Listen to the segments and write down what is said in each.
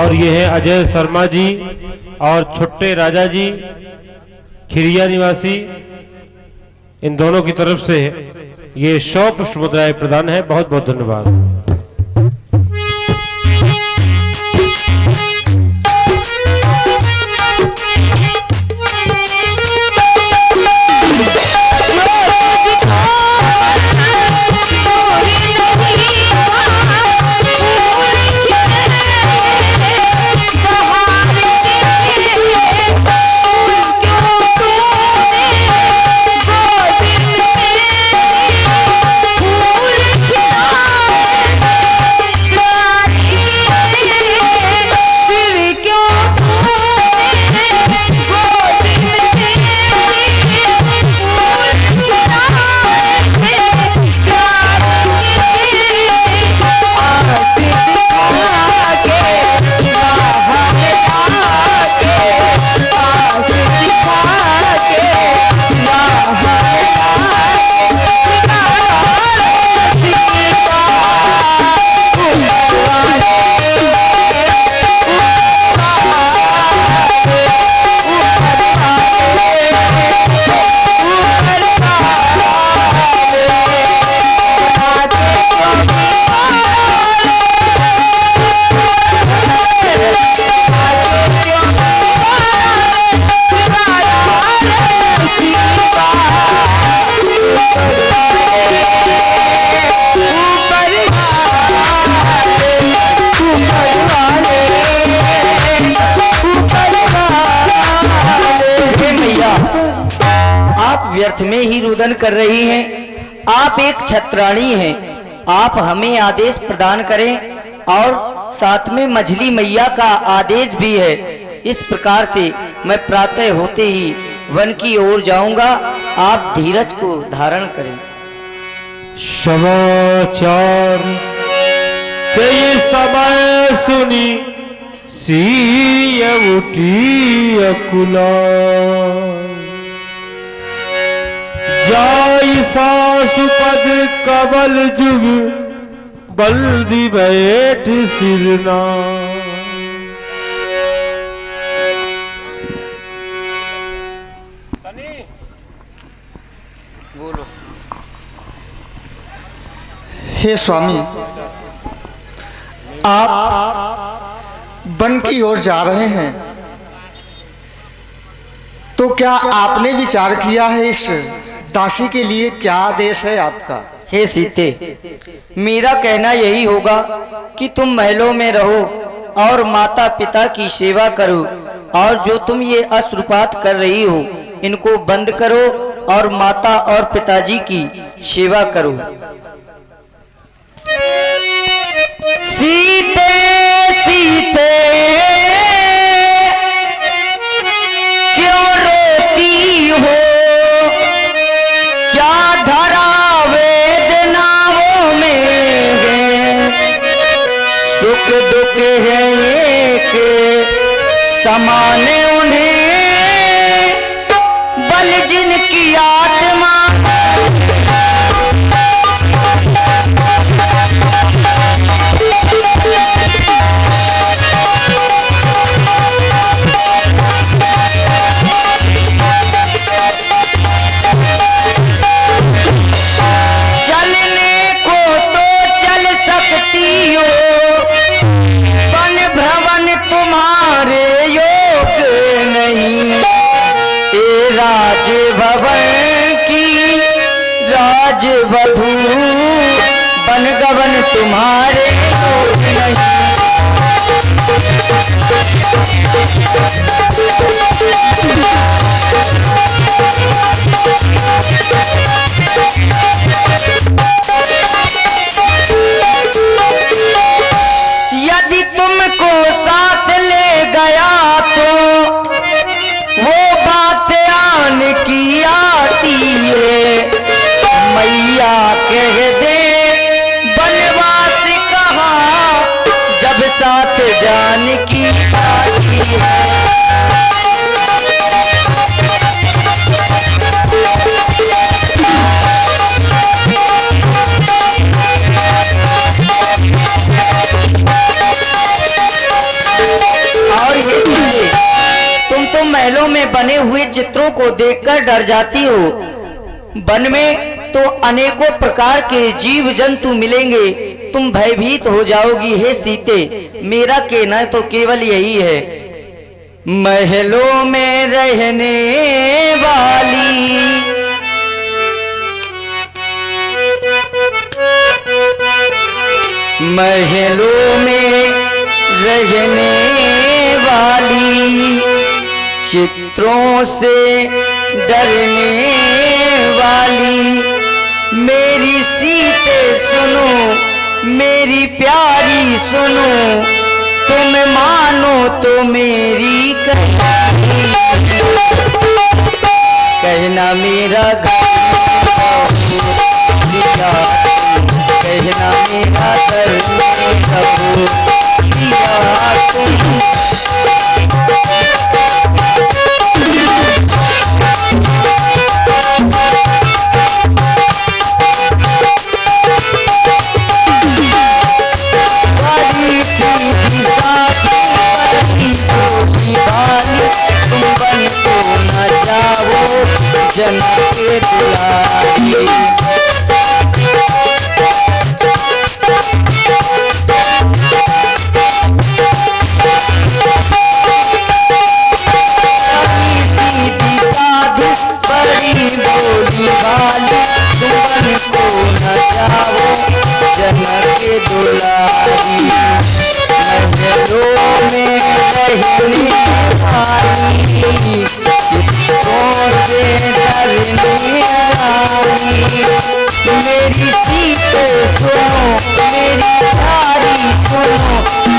और ये है अजय शर्मा जी और छोटे राजा जी खिरिया निवासी। इन दोनों की तरफ से ये 100 पुष्प मुद्राएं प्रदान है। बहुत बहुत धन्यवाद। व्यर्थ में ही रुदन कर रही हैं। आप एक छत्राणी हैं। आप हमें आदेश प्रदान करें और साथ में मझली मैया का आदेश भी है। इस प्रकार से मैं प्रातः होते ही वन की ओर जाऊंगा। आप धीरज को धारण करें। समाचार के समय सुनी सिय उठी अकुला, जाई सासुपद कबल जुग बल्दी बैठ सिरना। बोलो। हे स्वामी, आप वन की ओर जा रहे हैं तो क्या आपने विचार किया है इस दासी के लिए क्या आदेश है आपका? हे सीते, मेरा कहना यही होगा कि तुम महलों में रहो और माता पिता की सेवा करो, और जो तुम ये अश्रुपात कर रही हो इनको बंद करो और माता और पिताजी की सेवा करो। सीते सीते क्यों रोती हो, क्या धरा वेदनाओं में है, सुख दुख है एक समान उन्हें, बल जिनकी आत्मा राजवधू बन गवन तुम्हारे यदि तुमको साथ ले गया तो वो बात आन की आती है। मैया कह दे बनवास कहा जब साथ जान की आती है। हुए चित्रों को देखकर डर जाती हो। वन में तो अनेकों प्रकार के जीव जंतु मिलेंगे, तुम भयभीत हो जाओगी। हे सीते, मेरा कहना तो केवल यही है, महलों में रहने वाली महलों में रहने वाली, चित्रों से डरने वाली, मेरी सीते सुनो, मेरी प्यारी सुनो, तुम मानो तो मेरी कहना मेरा कहना मेरा तुम बन को न जाओ जन के दुलारी। बड़ी बोली वाली, तुम बन को न जाओ जन के दुलारी। महलों में रहने वाली, चित्रों से डरने वाली, मेरी सीते सुनो, मेरी प्यारी सुनो,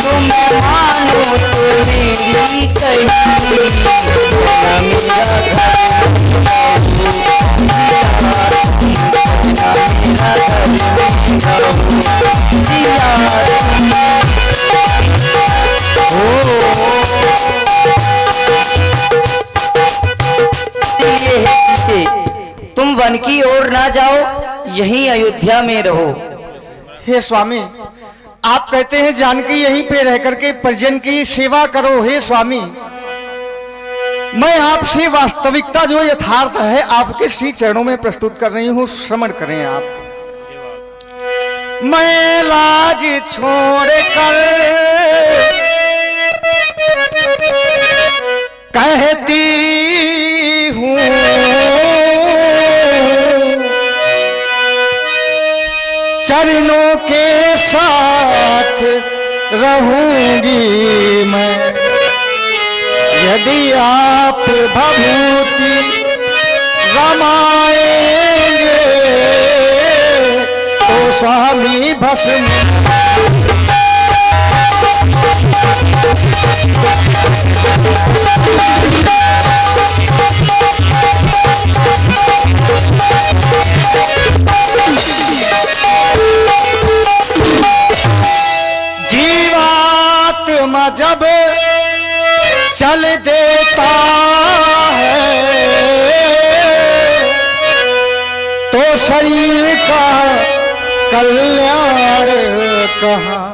तुम मानो तो मेरी कही। मेरा तुम वन की ओर ना जाओ, यहीं अयोध्या में रहो। हे स्वामी, आप कहते हैं जानकी यहीं पे रह करके परिजन की सेवा करो। हे स्वामी, मैं आपसे वास्तविकता जो यथार्थ है आपके श्री चरणों में प्रस्तुत कर रही हूँ, श्रवण करें आप। मैं लाज छोड़ कर कहती हूँ, चरणों के साथ रहूंगी मैं, यदि आप भभूति रमाएंगे तो स्वामी भस्म। जीवात्मा जब चल देता है तो शरीर का कल्याण कहाँ।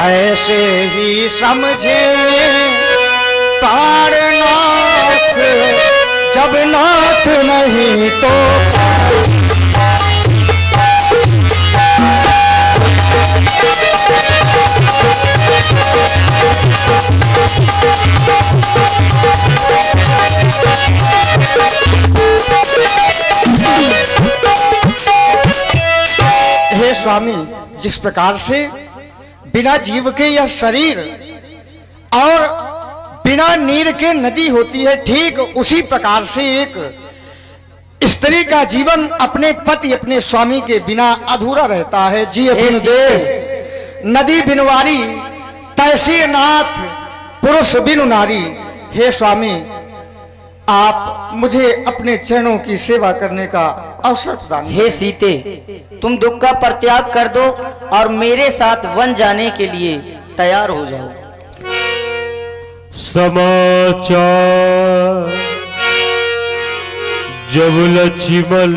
ऐसे ही समझे प्राणनाथ, जब नाथ नहीं तो हे स्वामी, जिस प्रकार से बिना जीव के यह शरीर और बिना नीर के नदी होती है, ठीक उसी प्रकार से एक स्त्री का जीवन अपने पति अपने स्वामी के बिना अधूरा रहता है। जी बिन दे नदी बिनवारी, तैसे नाथ पुरुष बिनु नारी। हे स्वामी, आप मुझे अपने चरणों की सेवा करने का अवसर प्रदान। हे सीते, तुम दुख का परित्याग कर दो और मेरे साथ वन जाने के लिए तैयार हो जाओ। समाचार जब लक्ष्मण